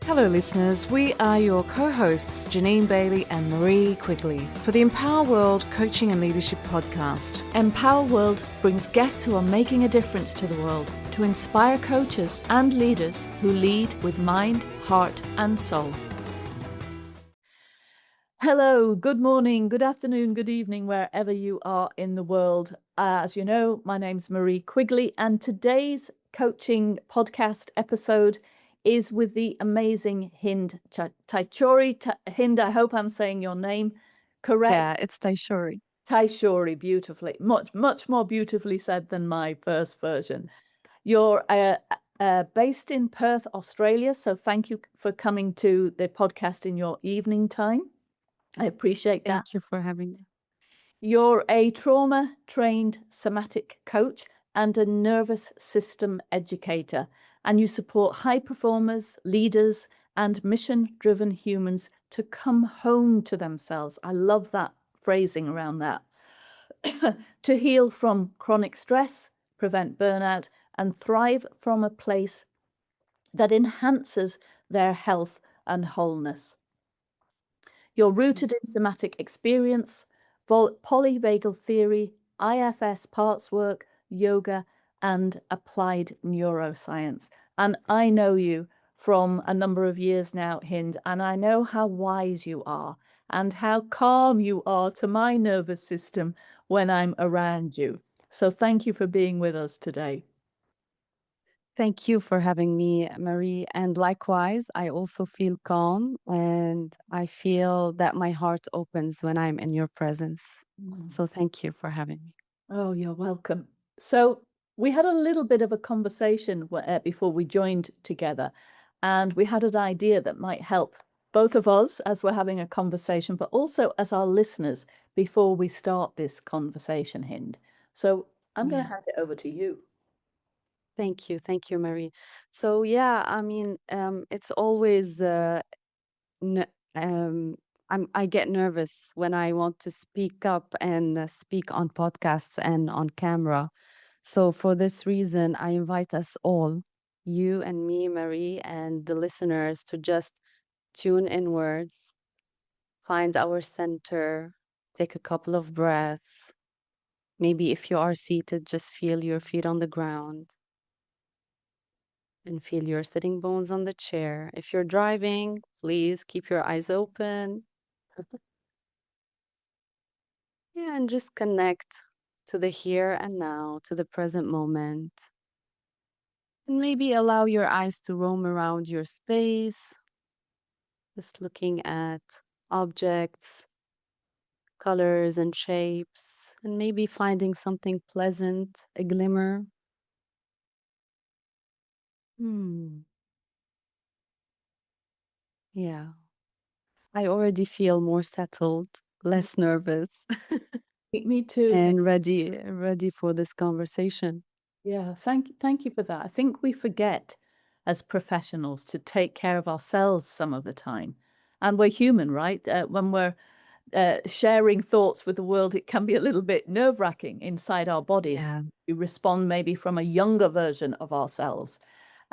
Hello, listeners. We are your co hosts, Janine Bailey and Marie Quigley, for the Empower World Coaching and Leadership Podcast. Empower World brings guests who are making a difference to the world to inspire coaches and leaders who lead with mind, heart, and soul. Hello, good morning, good afternoon, good evening, wherever you are in the world. As you know, my name's Marie Quigley, and today's coaching podcast episode is with the amazing Hind Taychouri. Hind, I hope I'm saying your name correct. Yeah, it's Taychouri. Taychouri, beautifully, much more beautifully said than my first version. You're based in Perth, Australia, so thank you for coming to the podcast in your evening time. I appreciate that. Thank you for having me. You're a trauma-trained somatic coach and a nervous system educator, and you support high performers, leaders, and mission-driven humans to come home to themselves. I love that phrasing around that. To heal from chronic stress, prevent burnout, and thrive from a place that enhances their health and wholeness. You're rooted in somatic experience, polyvagal theory, IFS parts work, yoga, and applied neuroscience. And I know you from a number of years now, Hind, and I know how wise you are and how calm you are to my nervous system when I'm around you. So thank you for being with us today. Thank you for having me, Marie. And likewise, I also feel calm and I feel that my heart opens when I'm in your presence. So thank you for having me. Oh, you're welcome. So we had a little bit of a conversation before we joined together, and we had an idea that might help both of us as we're having a conversation, but also as our listeners before we start this conversation, Hind. So I'm going to Yeah. hand it over to you. Thank you. Thank you, Marie. So, yeah, I mean, it's always, n- um, I get nervous when I want to speak up and speak on podcasts and on camera. So, for this reason, I invite us all, you and me, Marie, and the listeners, to just tune inwards, find our center, take a couple of breaths. Maybe if you are seated, just feel your feet on the ground and feel your sitting bones on the chair. If you're driving, please keep your eyes open. Yeah, and just connect to the here and now, to the present moment. And maybe allow your eyes to roam around your space, just looking at objects, colors, and shapes, and maybe finding something pleasant, a glimmer. Hmm. Yeah. I already feel more settled, less nervous, Me too, Hind. and ready for this conversation. Yeah, thank you for that. I think we forget as professionals to take care of ourselves some of the time. And we're human, right? When we're sharing thoughts with the world, it can be a little bit nerve-wracking inside our bodies. Yeah, We respond maybe from a younger version of ourselves.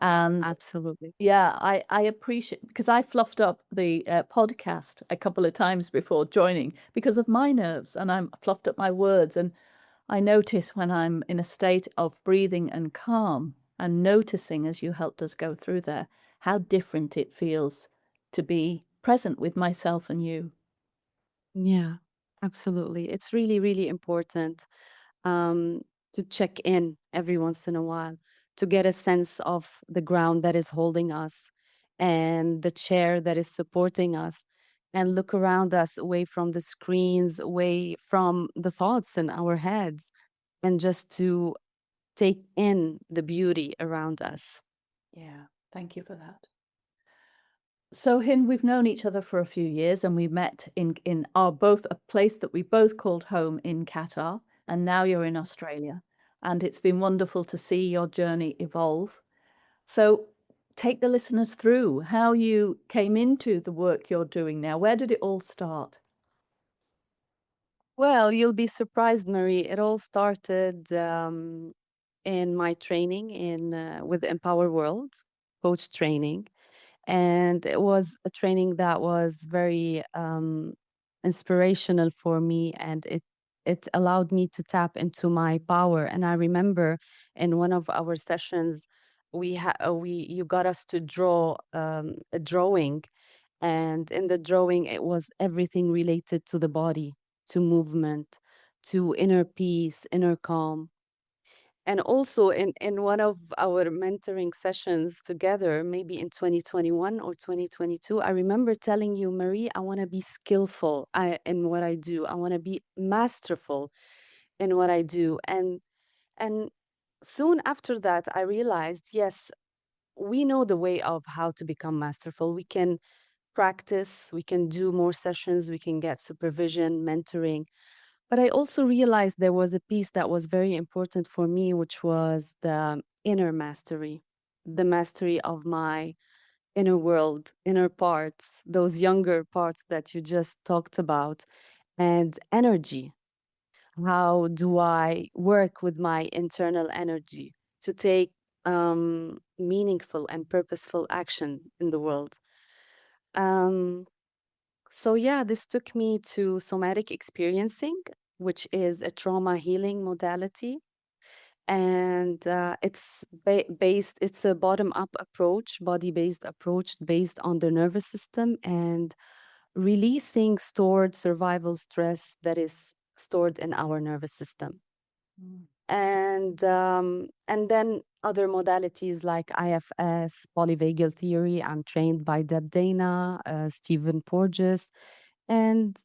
And absolutely. yeah, I appreciate because I fluffed up the podcast a couple of times before joining because of my nerves, and I'm fluffed up my words. And I notice when I'm in a state of breathing and calm and noticing, as you helped us go through there, how different it feels to be present with myself and you. Yeah, absolutely. It's really, really important um, to check in every once in a while to get a sense of the ground that is holding us and the chair that is supporting us, and look around us away from the screens, away from the thoughts in our heads, and just to take in the beauty around us. Yeah, thank you for that. So, Hin, we've known each other for a few years, and we met in our both a place that we both called home in Qatar, and now you're in Australia. And it's been wonderful to see your journey evolve. So, take the listeners through how you came into the work you're doing now. Where did it all start? Well, you'll be surprised, Marie. It all started in my training in with Empower World coach training. And it was a training that was very inspirational for me, and it allowed me to tap into my power. And I remember in one of our sessions, we you got us to draw a drawing, and in the drawing it was everything related to the body, to movement, to inner peace, inner calm. And also in one of our mentoring sessions together, maybe in 2021 or 2022, I remember telling you, Marie, I want to be skillful in what I do. I want to be masterful in what I do. And soon after that, I realized, yes, we know the way of how to become masterful. We can practice, we can do more sessions, we can get supervision, mentoring. But I also realized there was a piece that was very important for me, which was the inner mastery, the mastery of my inner world, inner parts, those younger parts that you just talked about, and energy. How do I work with my internal energy to take meaningful and purposeful action in the world? Um, so, yeah, this took me to somatic experiencing, which is a trauma healing modality. And it's a bottom up approach, body based approach based on the nervous system and releasing stored survival stress that is stored in our nervous system. Mm. And then other modalities like IFS, polyvagal theory. I'm trained by Deb Dana, Stephen Porges, and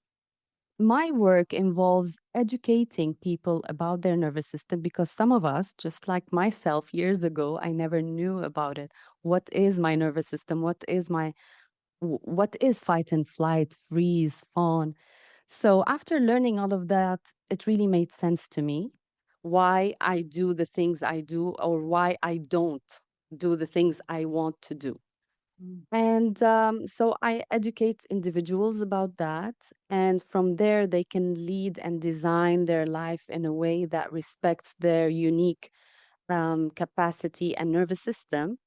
my work involves educating people about their nervous system because some of us, just like myself years ago, I never knew about it. What is my nervous system? What is fight and flight, freeze, fawn? So after learning all of that, it really made sense to me why I do the things I do or why I don't do the things I want to do. Mm. And so I educate individuals about that. And from there, they can lead and design their life in a way that respects their unique capacity and nervous system.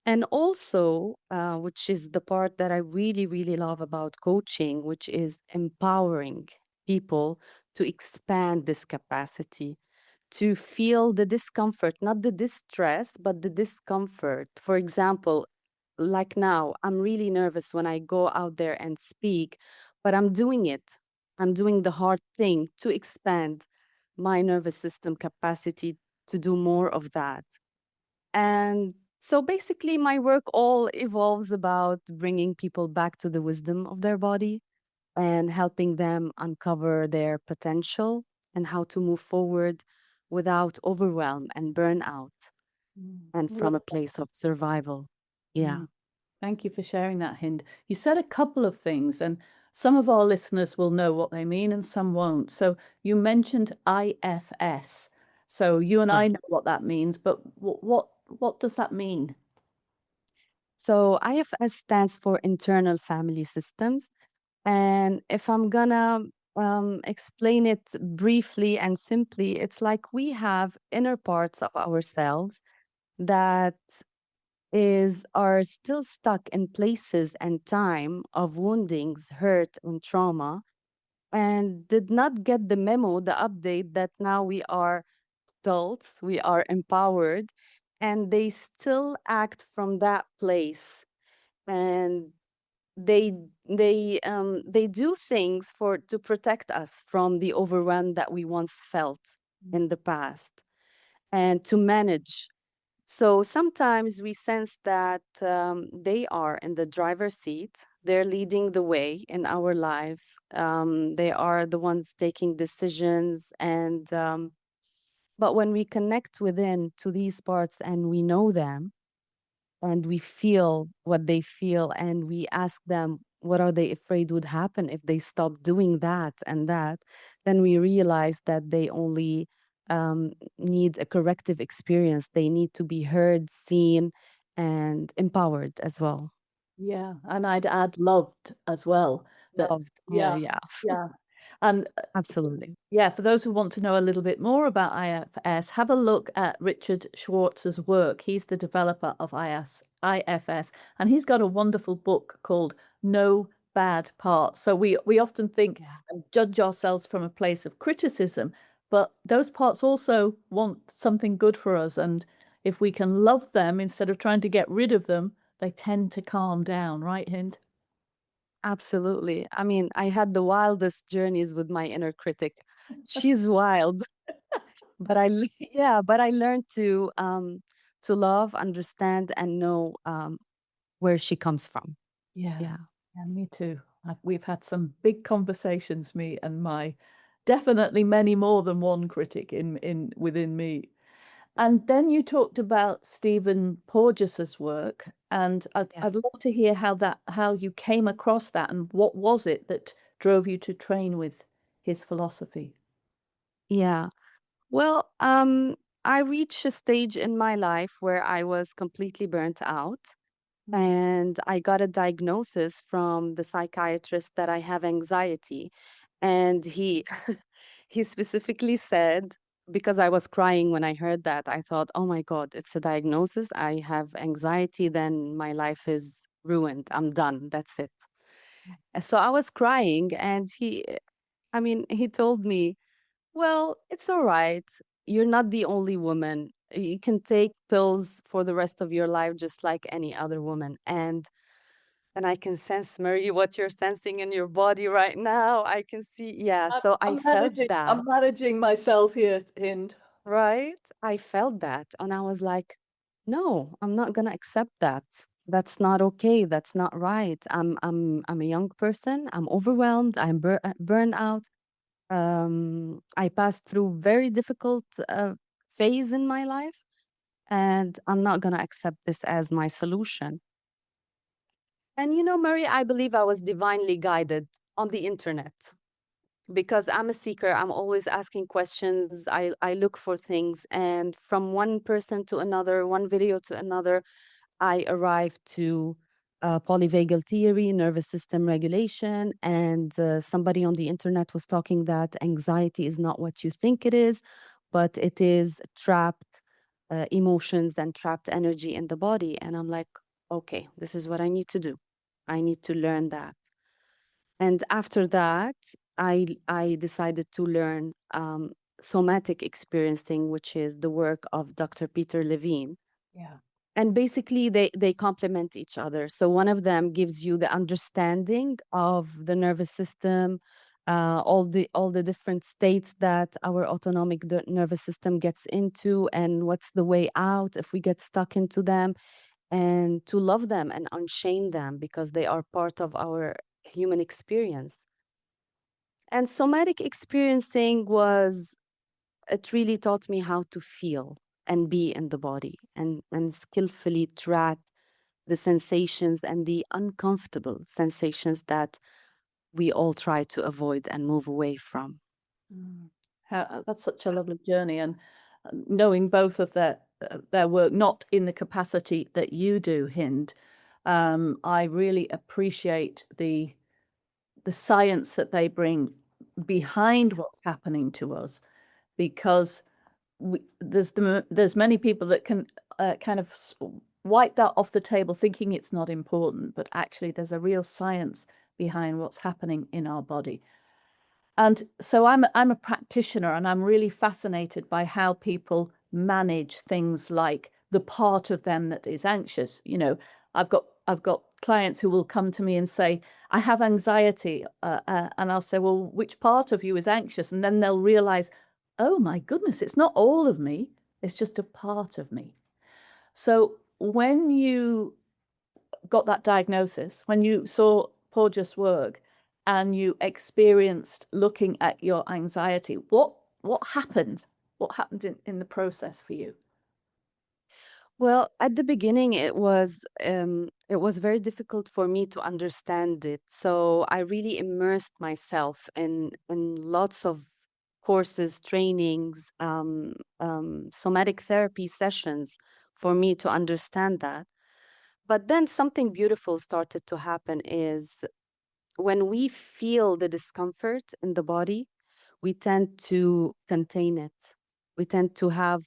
And also, which is the part that I really, really love about coaching, which is empowering people to expand this capacity, to feel the discomfort, not the distress, but the discomfort. For example, like now, I'm really nervous when I go out there and speak, but I'm doing it. I'm doing the hard thing to expand my nervous system capacity to do more of that. And so basically, my work all evolves about bringing people back to the wisdom of their body and helping them uncover their potential and how to move forward without overwhelm and burnout Mm. and I from love a place of survival. Yeah. that. Thank you for sharing that, Hind. You said a couple of things, and some of our listeners will know what they mean and some won't. So you mentioned IFS. So you and Yeah. I know what that means, but what does that mean? So IFS stands for Internal Family Systems. And if I'm gonna explain it briefly and simply, it's like we have inner parts of ourselves that are still stuck in places and time of woundings, hurt, and trauma, and did not get the memo, the update that now we are adults, we are empowered, and they still act from that place. And they they do things for to protect us from the overwhelm that we once felt in the past and to manage. So sometimes we sense that they are in the driver's seat. They're leading the way in our lives. They are the ones taking decisions. And but when we connect within to these parts and we know them and we feel what they feel and we ask them what are they afraid would happen if they stop doing that and that, then we realize that they only need a corrective experience. They need to be heard, seen, and empowered as well. Yeah, and I'd add loved as well. That Loved. yeah, Yeah. yeah. And Absolutely. yeah, for those who want to know a little bit more about IFS, have a look at Richard Schwartz's work. He's the developer of IFS, and he's got a wonderful book called No Bad Parts. So we often think Yeah. and judge ourselves from a place of criticism, but those parts also want something good for us. And if we can love them instead of trying to get rid of them, they tend to calm down, right, Hind? Absolutely. I mean, I had the wildest journeys with my inner critic. She's wild, but yeah, but I learned to love, understand, and know where she comes from. Yeah, Yeah. yeah, me too. We've had some big conversations, me and my definitely many more than one critic in within me. And then you talked about Stephen Porges's work, and Yeah. I'd love to hear how you came across that and what was it that drove you to train with his philosophy. Yeah. Well, I reached a stage in my life where I was completely burnt out. And I got a diagnosis from the psychiatrist that I have anxiety. And he he specifically said, because I was crying when I heard that, I thought, oh my God, it's a diagnosis. I have anxiety, then my life is ruined. I'm done. That's it. And so I was crying, and I mean, he told me, well, it's all right. You're not the only woman. You can take pills for the rest of your life just like any other woman. And I can sense, Marie, what you're sensing in your body right now. I can see, yeah. So I felt that, I'm managing myself here, Hind. right? I felt that. And I was like, no, I'm not gonna accept that. That's not okay. That's not right. I'm a young person. I'm overwhelmed. I'm burnout. I passed through very difficult phase in my life, and I'm not gonna accept this as my solution. And you know, Mary, I believe I was divinely guided on the internet because I'm a seeker. I'm always asking questions. I look for things, and from one person to another, one video to another, I arrived to polyvagal theory, nervous system regulation, and somebody on the internet was talking that anxiety is not what you think it is, but it is trapped emotions and trapped energy in the body. And I'm like, okay, this is what I need to do. I need to learn that. And after that, I decided to learn somatic experiencing, which is the work of Dr. Peter Levine. Yeah. And basically they complement each other. So one of them gives you the understanding of the nervous system, all the different states that our autonomic nervous system gets into, and what's the way out if we get stuck into them, and to love them and unshame them because they are part of our human experience. And somatic experiencing was it really taught me how to feel and be in the body and skillfully track the sensations and the uncomfortable sensations that we all try to avoid and move away from. Mm. That's such a lovely journey, and knowing both of their work, not in the capacity that you do, Hind, I really appreciate the science that they bring behind what's happening to us, because there's many people that can kind of wipe that off the table, thinking it's not important, but actually there's a real science behind what's happening in our body. And so I'm a practitioner, and I'm really fascinated by how people manage things like the part of them that is anxious. I've got clients who will come to me and say, I have anxiety, and I'll say, well, which part of you is anxious? And then they'll realize, oh my goodness, it's not all of me, it's just a part of me. So when you got that diagnosis, when you saw Porges' work and you experienced looking at your anxiety, what happened? What happened in the process for you? Well, at the beginning, it was very difficult for me to understand it. So I really immersed myself in lots of courses, trainings, somatic therapy sessions for me to understand that. But then something beautiful started to happen is when we feel the discomfort in the body, we tend to contain it. We tend to have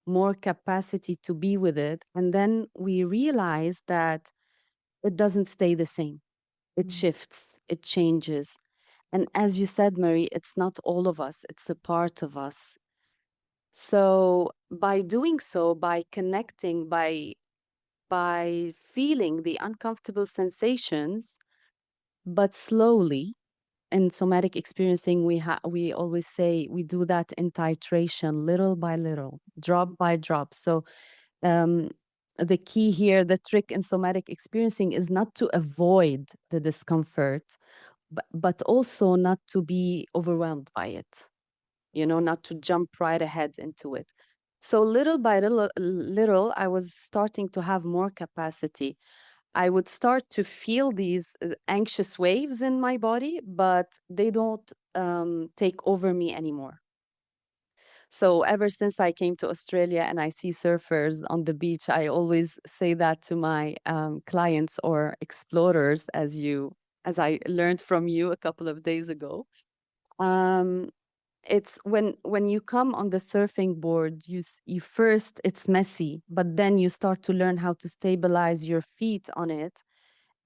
more capacity to be with it. And then we realize that it doesn't stay the same. It shifts, it changes. And as you said, Marie, it's not all of us, it's a part of us. So by doing so, by connecting, by feeling the uncomfortable sensations, but slowly, in somatic experiencing, we always say we do that in titration, little by little, drop by drop. So um, the key here, the trick in somatic experiencing is not to avoid the discomfort, but also not to be overwhelmed by it, not to jump right ahead into it. So little by little, I was starting to have more capacity. I would start to feel these anxious waves in my body, but they don't take over me anymore. So ever since I came to Australia and I see surfers on the beach, I always say that to my clients or explorers, as I learned from you a couple of days ago. Um, it's when you come on the surfing board, you first it's messy, but then you start to learn how to stabilize your feet on it,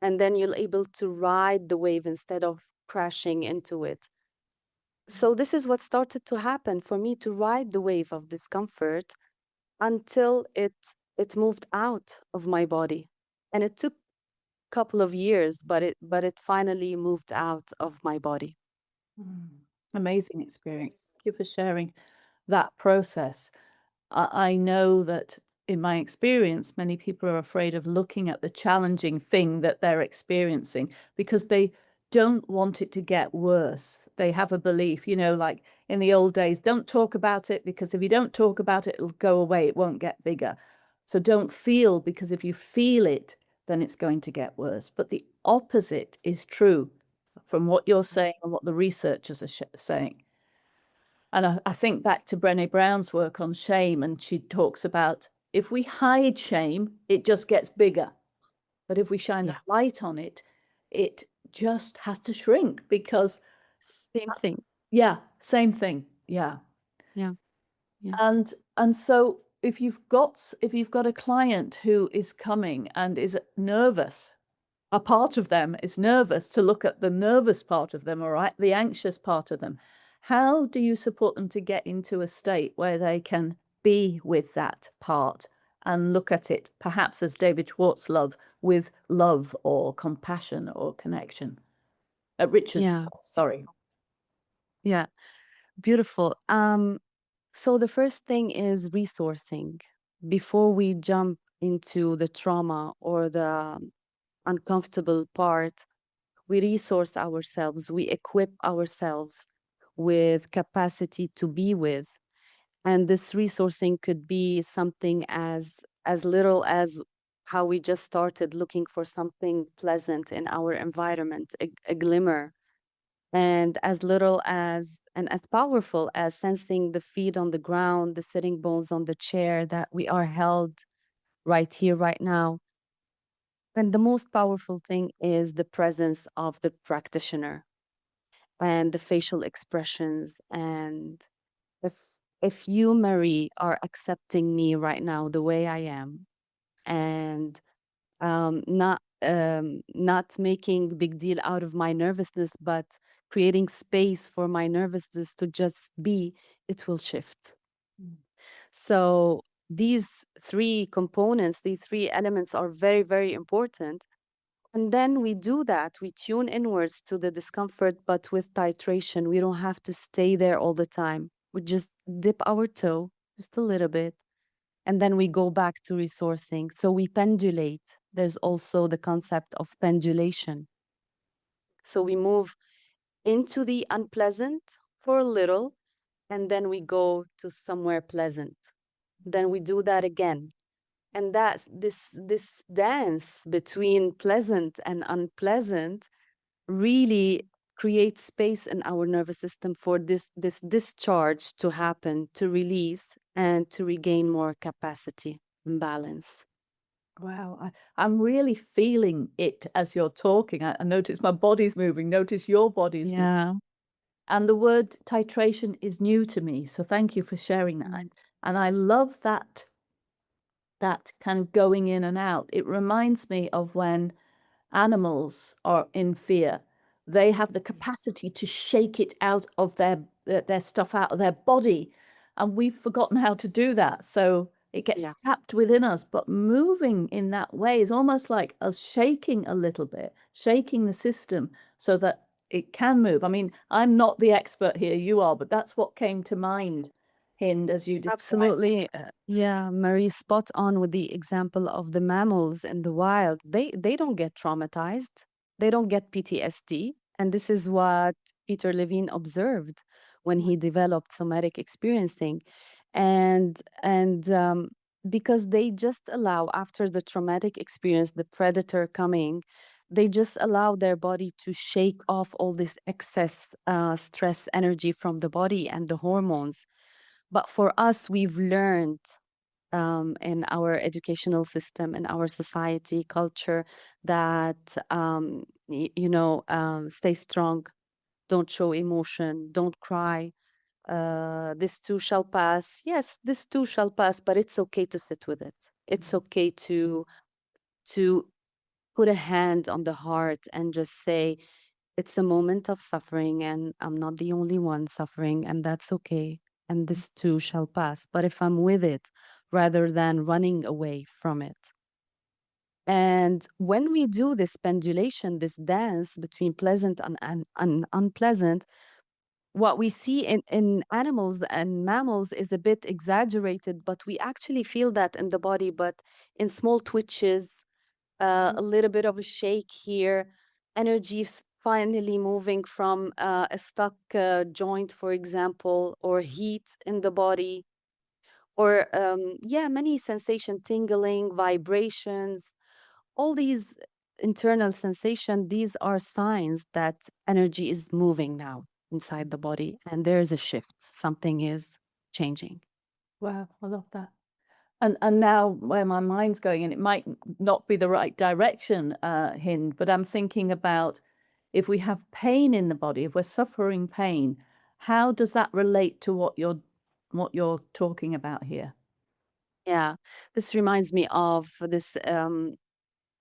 and then you're able to ride the wave instead of crashing into it. So this is what started to happen for me, to ride the wave of discomfort until it moved out of my body. And it took a couple of years, but it finally moved out of my body. Amazing experience. Thank you for sharing that process. I know that in my experience, many people are afraid of looking at the challenging thing that they're experiencing because they don't want it to get worse. They have a belief, like in the old days, don't talk about it because if you don't talk about it, it'll go away. It won't get bigger. So don't feel, because if you feel it, then it's going to get worse. But the opposite is true from what you're saying and what the researchers are saying. And I think back to Brené Brown's work on shame, and she talks about if we hide shame, it just gets bigger. But if we shine the Yeah, light on it, it just has to shrink because, same thing. yeah, same thing. Yeah. Yeah, yeah, And so if you've got a client who is coming and is nervous, a part of them is nervous, to look at the nervous part of them, all right, the anxious part of them. How do you support them to get into a state where they can be with that part and look at it, perhaps as David Schwartz love, with love or compassion or connection? Richard's, yeah, sorry. yeah. Beautiful. So the first thing is resourcing. Before we jump into the trauma or the uncomfortable part, we resource ourselves, we equip ourselves with capacity to be with. And this resourcing could be something as little as how we just started looking for something pleasant in our environment, a glimmer, and as little as and as powerful as sensing the feet on the ground, the sitting bones on the chair, that we are held right here, right now. And the most powerful thing is the presence of the practitioner and the facial expressions. And if you, Marie, are accepting me right now the way I am, and not making big deal out of my nervousness, but creating space for my nervousness to just be, it will shift. So these three components, these three elements are very, very important. And then we do that. We tune inwards to the discomfort, but with titration. We don't have to stay there all the time. We just dip our toe just a little bit, and then we go back to resourcing. So we pendulate. There's also the concept of pendulation. So we move into the unpleasant for a little, and then we go to somewhere pleasant. Then we do that again. And that's this dance between pleasant and unpleasant really creates space in our nervous system for this discharge to happen, to release, and to regain more capacity and balance. Wow, I'm really feeling it as you're talking. I notice my body's moving, notice your body's moving. Yeah. And the word titration is new to me, so thank you for sharing that. Mm. And I love that kind of going in and out. It reminds me of when animals are in fear, they have the capacity to shake it out of their stuff out of their body, and we've forgotten how to do that. So it gets Yeah. trapped within us, but moving in that way is almost like us shaking a little bit, shaking the system so that it can move. I mean, I'm not the expert here, you are, but that's what came to mind, Hind, as you described. Absolutely. Yeah, Marie, spot on with the example of the mammals in the wild. They don't get traumatized. They don't get PTSD. And this is what Peter Levine observed when he developed somatic experiencing. And because they just allow, after the traumatic experience, the predator coming, they just allow their body to shake off all this excess stress energy from the body and the hormones. But for us, we've learned in our educational system, in our society culture, that stay strong, don't show emotion, don't cry. This too shall pass. Yes, this too shall pass, but it's okay to sit with it. It's okay to put a hand on the heart and just say, it's a moment of suffering, and I'm not the only one suffering, and that's okay. And this too shall pass. But if I'm with it rather than running away from it. And when we do this pendulation, this dance between pleasant and unpleasant, what we see in animals and mammals is a bit exaggerated, but we actually feel that in the body, but in small twitches, a little bit of a shake here, energy finally moving from a stuck joint, for example, or heat in the body, or yeah, many sensation, tingling, vibrations, all these internal sensation. These are signs that energy is moving now inside the body, and there is a shift. Something is changing. Wow, I love that. And now where my mind's going, and it might not be the right direction, Hind, but I'm thinking about if we have pain in the body, if we're suffering pain, how does that relate to what you're talking about here? Yeah, this reminds me of this.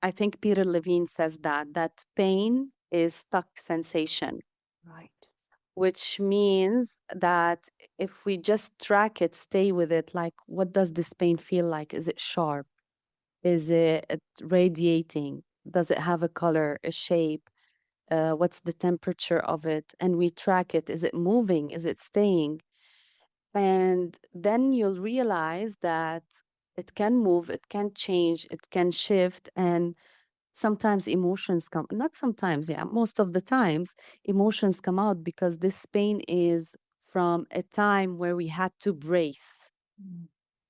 I think Peter Levine says that pain is stuck sensation, Right. which means that if we just track it, stay with it, like, what does this pain feel like? Is it sharp? Is it radiating? Does it have a color, a shape? What's the temperature of it? And we track it. Is it moving? Is it staying? And then you'll realize that it can move, it can change, it can shift. And sometimes emotions come, not sometimes, yeah, most of the times, emotions come out because this pain is from a time where we had to brace. Mm,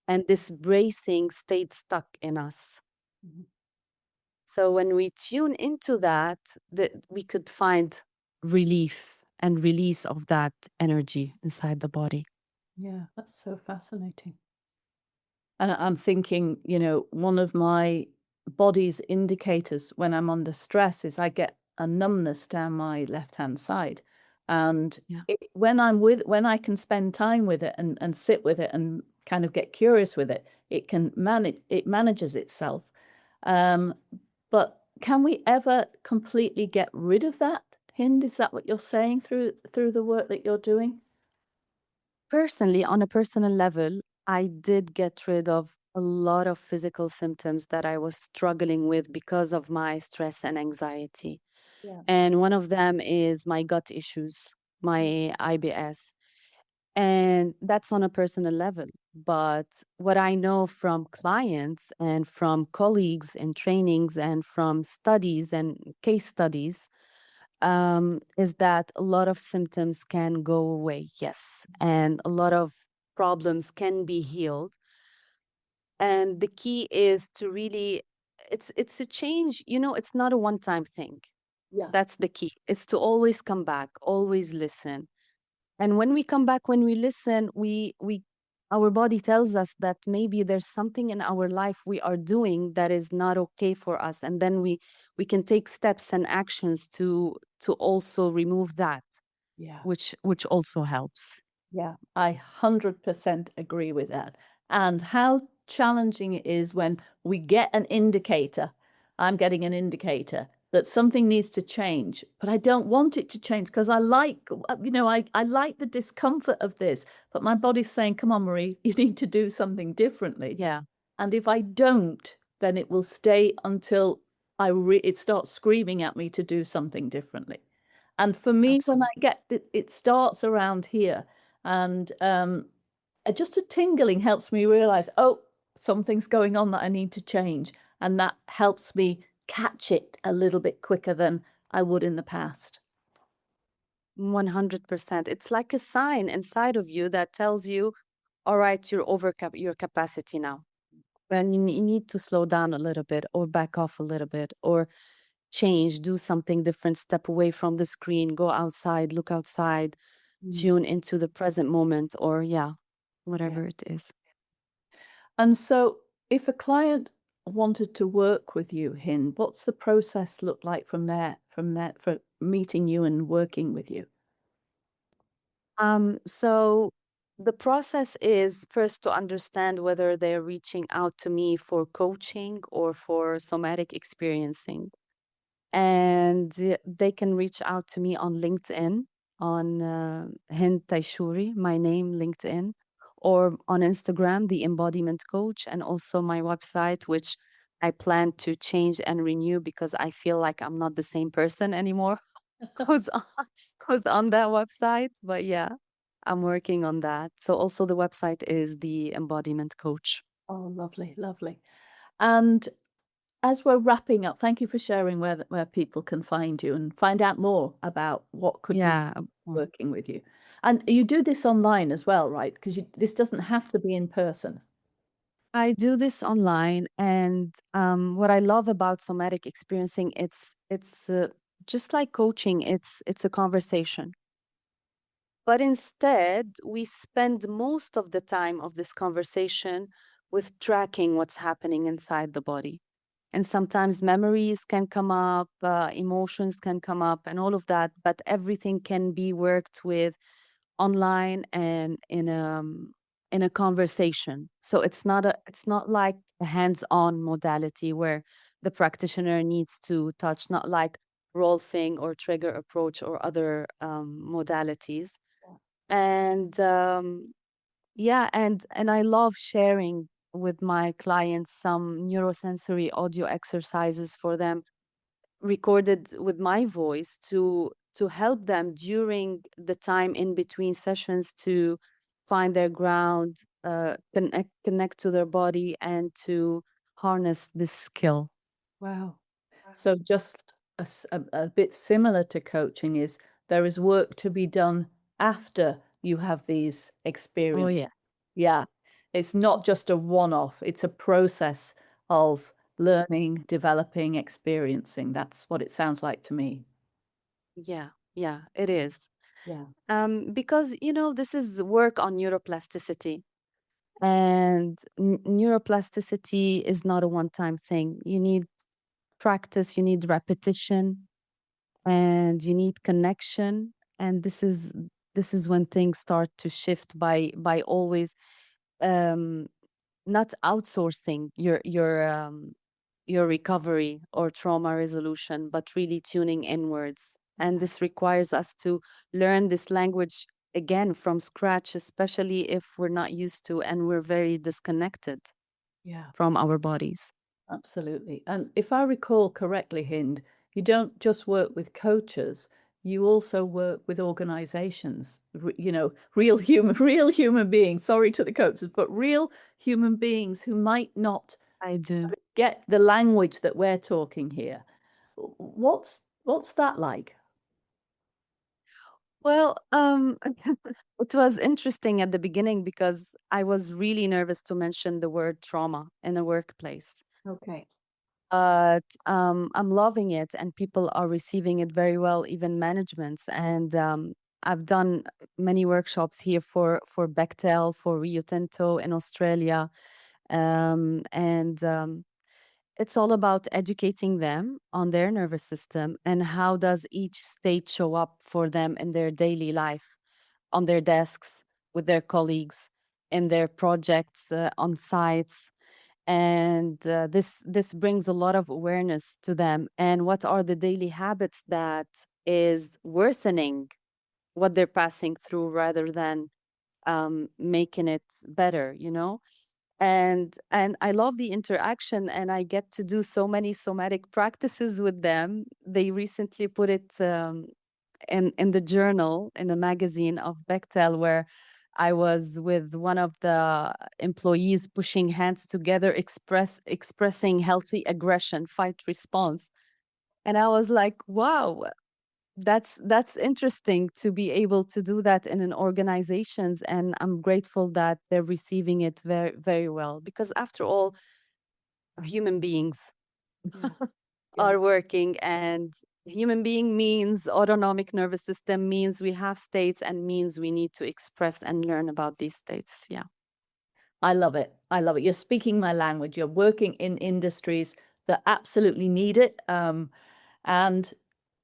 And this bracing stayed stuck in us. mhm. So when we tune into that, we could find relief and release of that energy inside the body. Yeah, that's so fascinating. And I'm thinking, one of my body's indicators when I'm under stress is I get a numbness down my left-hand side. And Yeah. when I can spend time with it and sit with it and kind of get curious with it, it manages itself. Um, but can we ever completely get rid of that, Hind? Is that what you're saying through the work that you're doing? Personally, on a personal level, I did get rid of a lot of physical symptoms that I was struggling with because of my stress and anxiety. Yeah. And one of them is my gut issues, my IBS. And that's on a personal level. But what I know from clients and from colleagues in trainings and from studies and case studies, is that a lot of symptoms can go away, yes, and a lot of problems can be healed. And the key is to really, it's a change, it's not a one-time thing. Yeah. That's the key. It's to always come back, always listen. And when we come back, when we listen, we our body tells us that maybe there's something in our life we are doing that is not okay for us, and then we can take steps and actions to also remove that, Yeah. which also helps. Yeah, I 100% agree with that. And how challenging it is when we get an indicator. I'm getting an indicator that something needs to change, but I don't want it to change because I like, I like the discomfort of this, but my body's saying, come on, Marie, you need to do something differently. Yeah, And if I don't, then it will stay until it starts screaming at me to do something differently. And for me, when I absolutely. get it, it starts around here, and just a tingling helps me realize, oh, something's going on that I need to change, and that helps me catch it a little bit quicker than I would in the past. 100%. It's like a sign inside of you that tells you, all right, you're over your capacity now. And you need to slow down a little bit or back off a little bit or change, do something different, step away from the screen, go outside, look outside, Mm. tune into the present moment, or yeah, Yeah. whatever it is. And so, if a client wanted to work with you, Hind, what's the process look like from there for meeting you and working with you? So the process is first to understand whether they're reaching out to me for coaching or for somatic experiencing. And they can reach out to me on LinkedIn, on Hind Taychouri, my name, LinkedIn, or on Instagram, The Embodiment Coach, and also my website, which I plan to change and renew because I feel like I'm not the same person anymore who's on, who's on that website. But yeah, I'm working on that. So also the website is The Embodiment Coach. Oh, lovely, lovely. And as we're wrapping up, thank you for sharing where people can find you and find out more about what could be Yeah. working with you. And you do this online as well, right? Because this doesn't have to be in person. I do this online, and what I love about somatic experiencing, it's just like coaching. It's a conversation, but instead we spend most of the time of this conversation with tracking what's happening inside the body, and sometimes memories can come up, emotions can come up, and all of that. But everything can be worked with online and in a conversation. So it's not like a hands-on modality where the practitioner needs to touch, not like rolfing or trigger approach or other modalities. And yeah, and I love sharing with my clients some neurosensory audio exercises for them recorded with my voice to help them during the time in between sessions to find their ground, connect to their body, and to harness this skill. Wow. So just a bit similar to coaching is there is work to be done after you have these Oh experiences. yeah, Yeah. It's not just a one-off, it's a process of learning, developing, experiencing. That's what it sounds like to me. yeah, yeah, it is. Yeah. Because this is work on neuroplasticity, and neuroplasticity is not a one-time thing. You need practice, you need repetition, and you need connection. And this is when things start to shift by always um not outsourcing your recovery or trauma resolution, but really tuning inwards. And this requires us to learn this language again from scratch, especially if we're not used to and we're very disconnected Yeah. from our bodies. Absolutely. And if I recall correctly, Hind, you don't just work with coaches, you also work with organizations, real human, real human beings. Sorry to the coaches, but real human beings who might not I do. get the language that we're talking here. What's that like? Well, it was interesting at the beginning because I was really nervous to mention the word trauma in a workplace. Okay. But I'm loving it, and people are receiving it very well, even managements. And I've done many workshops here for Bechtel, for Rio Tinto in Australia, and it's all about educating them on their nervous system and how does each state show up for them in their daily life, on their desks, with their colleagues, in their projects, on sites. And this brings a lot of awareness to them. And what are the daily habits that is worsening what they're passing through rather than making it better, you know? And I love the interaction, and I get to do so many somatic practices with them. They recently put it in the journal, in the magazine of Bechtel, where I was with one of the employees pushing hands together, expressing healthy aggression, fight response. And I was like, wow, that's interesting to be able to do that in an organizations, and I'm grateful that they're receiving it very, very well, because after all, human beings Yeah. Yeah. are working, and human being means autonomic nervous system, means we have states, and means we need to express and learn about these states. Yeah. I love it. I love it. You're speaking my language. You're working in industries that absolutely need it. And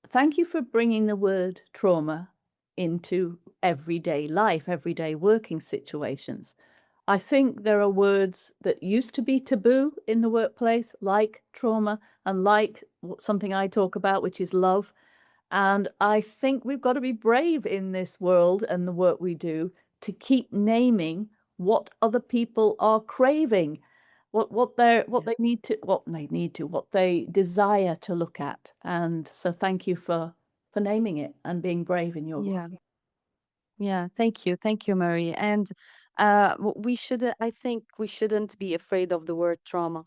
thank you for bringing the word trauma into everyday life, everyday working situations. I think there are words that used to be taboo in the workplace, like trauma and like something I talk about, which is love. And I think we've got to be brave in this world and the work we do to keep naming what other people are craving, what Yeah. what they desire to look at. And so thank you for naming it and being brave in your Yeah. work. Yeah. Thank you, Mary. And we should, I think we shouldn't be afraid of the word trauma,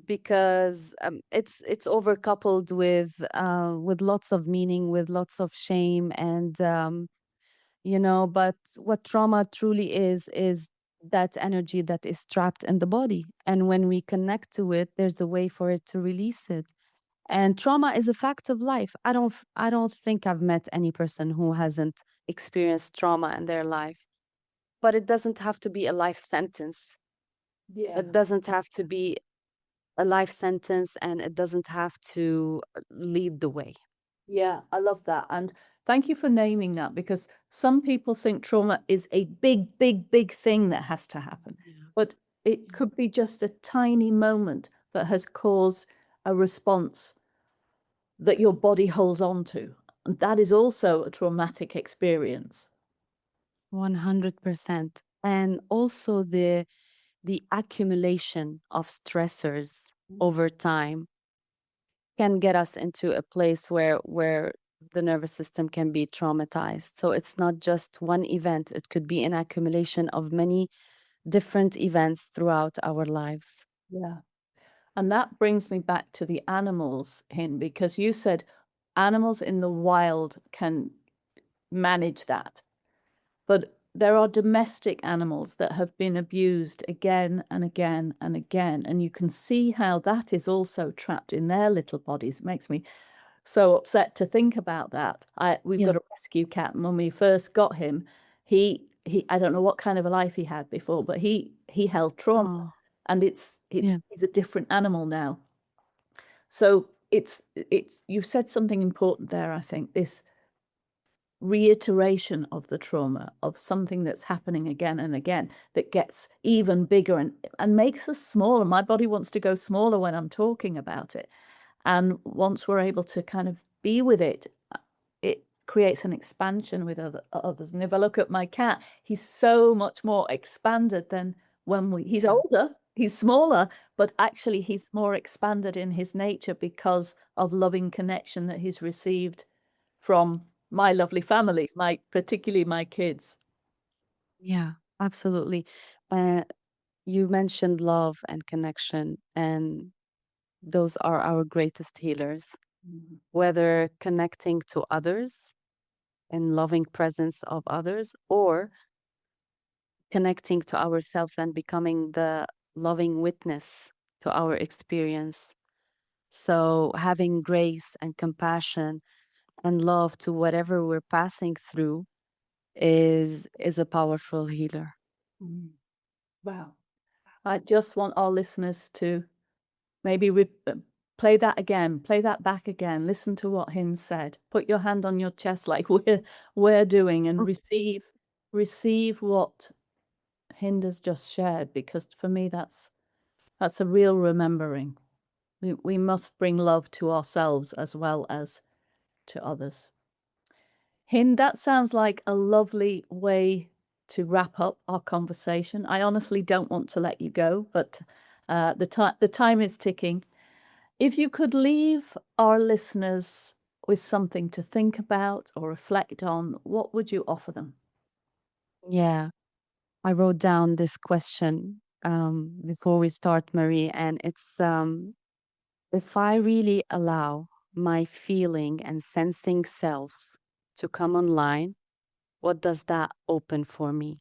because it's overcoupled with lots of meaning, with lots of shame, and but what trauma truly is that energy that is trapped in the body, and when we connect to it, there's a way for it to release it. And trauma is a fact of life. I don't think I've met any person who hasn't experienced trauma in their life, but it doesn't have to be a life sentence. Yeah. It doesn't have to be a life sentence, and it doesn't have to lead the way. Yeah, I love that. And thank you for naming that, because some people think trauma is a big, big, big thing that has to happen. Yeah. But it Yeah. could be just a tiny moment that has caused a response that your body holds on to. And that is also a traumatic experience. 100%. And also the accumulation of stressors over time can get us into a place where the nervous system can be traumatized. So it's not just one event, it could be an accumulation of many different events throughout our lives. Yeah. And that brings me back to the animals, Hin, because you said animals in the wild can manage that. But there are domestic animals that have been abused again and again and again. And you can see how that is also trapped in their little bodies. It makes me so upset to think about that. We've Yeah. got a rescue cat, and when we first got him, he I don't know what kind of a life he had before, but he held trauma, Oh, and it's yeah. he's a different animal now. So it's you've said something important there, I think, this reiteration of the trauma of something that's happening again and again that gets even bigger and makes us smaller. My body wants to go smaller when I'm talking about it. And once we're able to kind of be with it, it creates an expansion with others. And if I look at my cat, he's so much more expanded than he's Yeah. older, he's smaller, but actually he's more expanded in his nature because of loving connection that he's received from my lovely family, particularly my kids. Yeah, absolutely. Uh, you mentioned love and connection, and those are our greatest healers, Mhm. whether connecting to others and loving presence of others, or connecting to ourselves and becoming the loving witness to our experience. So, having grace and compassion and love to whatever we're passing through is a powerful healer. Mm. Wow. I just want our listeners to maybe play that again, play that back again. Listen to what Hind said. Put your hand on your chest like we're doing, and receive what Hind has just shared, because for me that's a real remembering. We must bring love to ourselves as well as to others. Hind, that sounds like a lovely way to wrap up our conversation. I honestly don't want to let you go, but the time is ticking. If you could leave our listeners with something to think about or reflect on, what would you offer them? Yeah, I wrote down this question before we start, Marie, and it's if I really allow my feeling and sensing self to come online, what does that open for me?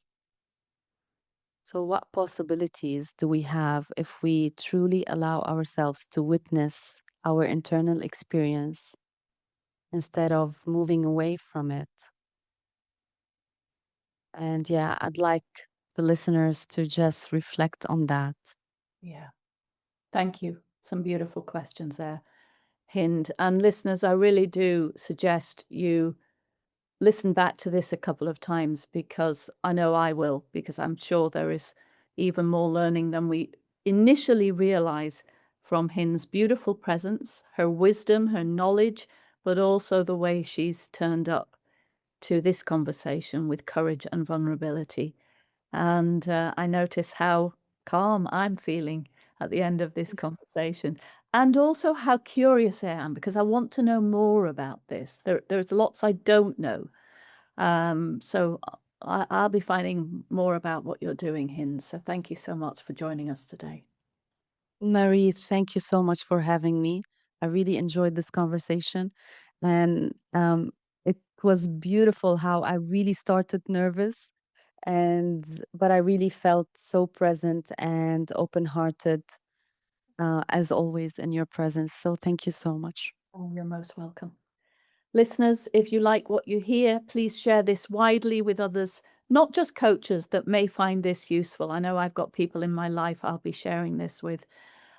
So, what possibilities do we have if we truly allow ourselves to witness our internal experience instead of moving away from it? And yeah, I'd like the listeners to just reflect on that. Yeah. Thank you. Some beautiful questions there, Hind. And listeners, I really do suggest you listen back to this a couple of times, because I know I will, because I'm sure there is even more learning than we initially realize from Hind's beautiful presence, her wisdom, her knowledge, but also the way she's turned up to this conversation with courage and vulnerability. And I notice how calm I'm feeling at the end of this conversation, and also how curious I am, because I want to know more about this. There's lots I don't know. So I'll be finding more about what you're doing, Hind. So thank you so much for joining us today. Marie, thank you so much for having me. I really enjoyed this conversation. And it was beautiful how I really started nervous but I really felt so present and open-hearted as always in your presence. So thank you so much. Oh, you're most welcome. Listeners, if you like what you hear, please share this widely with others, not just coaches that may find this useful. I know I've got people in my life I'll be sharing this with.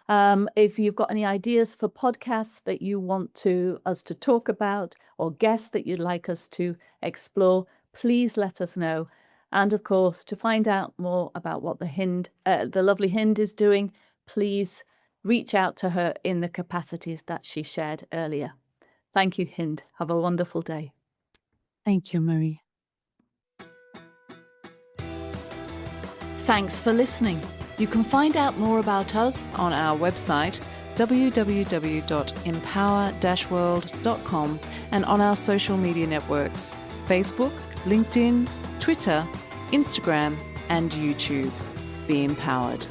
If you've got any ideas for podcasts that you want us to talk about, or guests that you'd like us to explore, please let us know. And of course, to find out more about what the lovely Hind is doing, please reach out to her in the capacities that she shared earlier. Thank you, Hind. Have a wonderful day. Thank you, Marie. Thanks for listening. You can find out more about us on our website, www.empower-world.com, and on our social media networks, Facebook, LinkedIn, Twitter, Instagram, and YouTube. Be empowered.